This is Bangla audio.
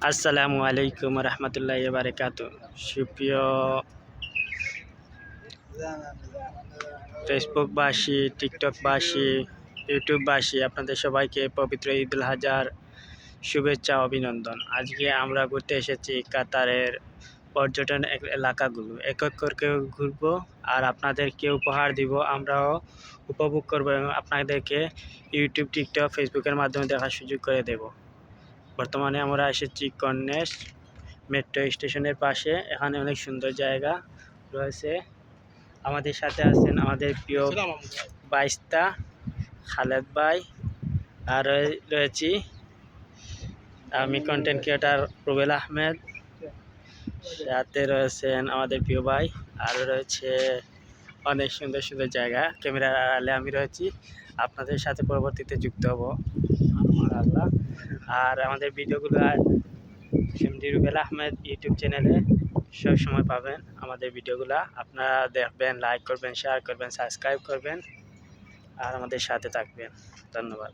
আসসালামু আলাইকুম রহমতুল্লাহি বারাকাতু। সুপ্রিয় ফেসবুকবাসী, টিকটকবাসী, ইউটিউববাসী, আপনাদের সবাইকে পবিত্র ঈদুল আজহার শুভেচ্ছা অভিনন্দন। আজকে আমরা ঘুরতে এসেছি কাতারের পর্যটন এলাকাগুলো এক এক করে ঘুরবো আর আপনাদেরকে উপহার দিব, আমরাও উপভোগ করবো এবং আপনাদেরকে ইউটিউব, টিকটক, ফেসবুকের মাধ্যমে দেখার সুযোগ করে দেব। বর্তমানে আমরা এসেছি কর্নেশ মেট্রো স্টেশনের পাশে। এখানে অনেক সুন্দর জায়গা রয়েছে। আমাদের সাথে আছেন আমাদের প্রিয় বাইস্তা খালেদ ভাই, আর রয়েছি আমি কন্টেন্ট ক্রিয়েটার রুবেল আহমেদ, সাথে রয়েছেন আমাদের প্রিয় ভাই, আর রয়েছে অনেক সুন্দর সুন্দর জায়গা। ক্যামেরার আড়ালে আমি রয়েছি, আপনাদের সাথে পরবর্তীতে যুক্ত হব আল্লাহ। আর আমাদের ভিডিওগুলো এমডি রুবেল আহমেদ ইউটিউব চ্যানেলে সব সময় পাবেন। আমাদের ভিডিওগুলো আপনারা দেখবেন, লাইক করবেন, শেয়ার করবেন, সাবস্ক্রাইব করবেন আর আমাদের সাথে থাকবেন। ধন্যবাদ।